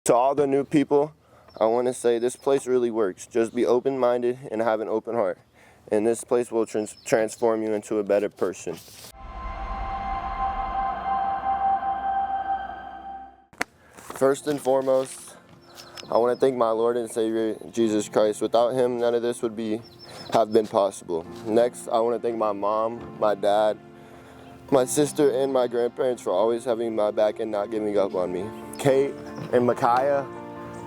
To all the new people, I want to say this place really works. Just be open-minded and have an open heart. And this place will transform you into a better person. First and foremost, I want to thank my Lord and Savior, Jesus Christ. Without him, none of this would have been possible. Next, I want to thank my mom, my dad, my sister, and my grandparents for always having my back and not giving up on me. Kate and Micaiah,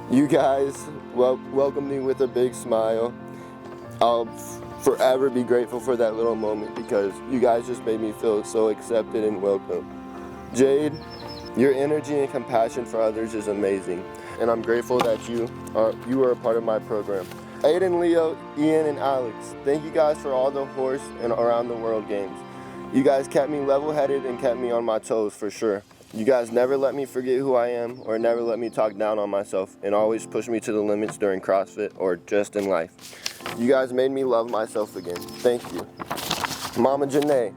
you guys welcomed me with a big smile. I'll forever be grateful for that little moment because you guys just made me feel so accepted and welcome. Jade, your energy and compassion for others is amazing, and I'm grateful that you are a part of my program. Aiden, Leo, Ian, and Alex, thank you guys for all the horse and around the world games. You guys kept me level-headed and kept me on my toes for sure. You guys never let me forget who I am or never let me talk down on myself and always push me to the limits during CrossFit or just in life. You guys made me love myself again. Thank you. Mama Janae,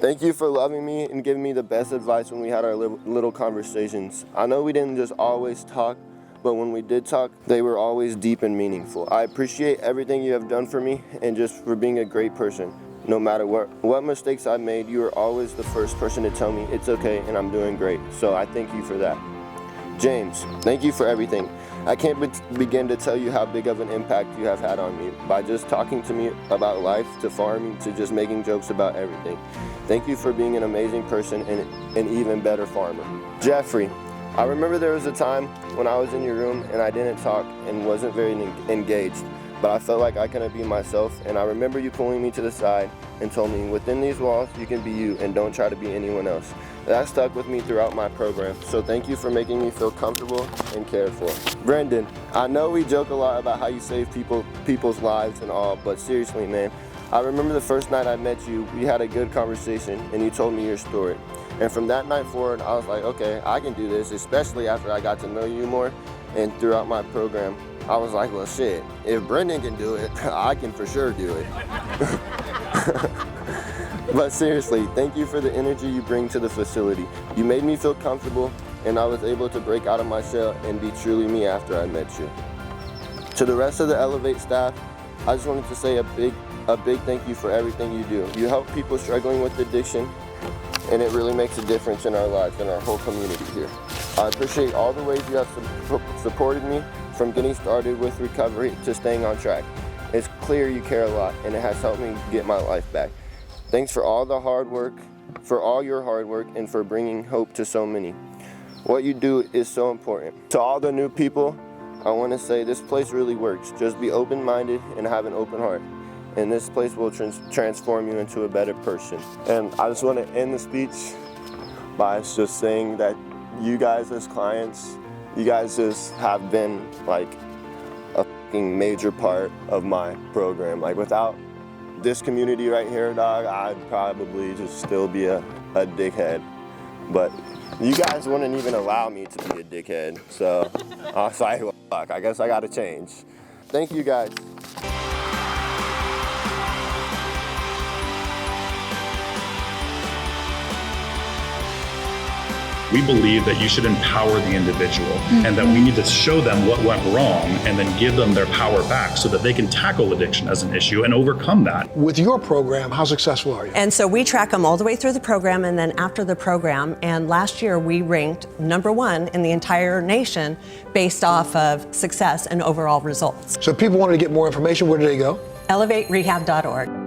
thank you for loving me and giving me the best advice when we had our little conversations. I know we didn't just always talk, but when we did talk, they were always deep and meaningful. I appreciate everything you have done for me and just for being a great person. No matter what mistakes I made, you were always the first person to tell me it's okay and I'm doing great. So I thank you for that. James, thank you for everything. I can't begin to tell you how big of an impact you have had on me by just talking to me about life, to farming, to just making jokes about everything. Thank you for being an amazing person and an even better farmer. Jeffrey, I remember there was a time when I was in your room and I didn't talk and wasn't very engaged, but I felt like I couldn't be myself, and I remember you pulling me to the side and told me, within these walls, you can be you and don't try to be anyone else. That stuck with me throughout my program, so thank you for making me feel comfortable and cared for. Brendan, I know we joke a lot about how you save people's lives and all, but seriously, man, I remember the first night I met you, we had a good conversation and you told me your story. And from that night forward, I was like, okay, I can do this, especially after I got to know you more and throughout my program. I was like, well, shit, if Brendan can do it, I can for sure do it. But seriously, thank you for the energy you bring to the facility. You made me feel comfortable, and I was able to break out of my shell and be truly me after I met you. To the rest of the Elevate staff, I just wanted to say a big thank you for everything you do. You help people struggling with addiction, and it really makes a difference in our lives and our whole community here. I appreciate all the ways you have supported me, from getting started with recovery to staying on track. It's clear you care a lot, and it has helped me get my life back. Thanks for all your hard work, and for bringing hope to so many. What you do is so important. To all the new people, I want to say this place really works. Just be open-minded and have an open heart. And this place will transform you into a better person. And I just want to end the speech by just saying that you guys as clients, you guys just have been like a fucking major part of my program. Like without this community right here, dog, I'd probably just still be a dickhead. But you guys wouldn't even allow me to be a dickhead. So I was like, well, fuck, I guess I gotta change. Thank you guys. We believe that you should empower the individual and that we need to show them what went wrong and then give them their power back so that they can tackle addiction as an issue and overcome that. With your program, how successful are you? And so we track them all the way through the program and then after the program. And last year we ranked #1 in the entire nation based off of success and overall results. So if people wanted to get more information, where do they go? ElevateRehab.org.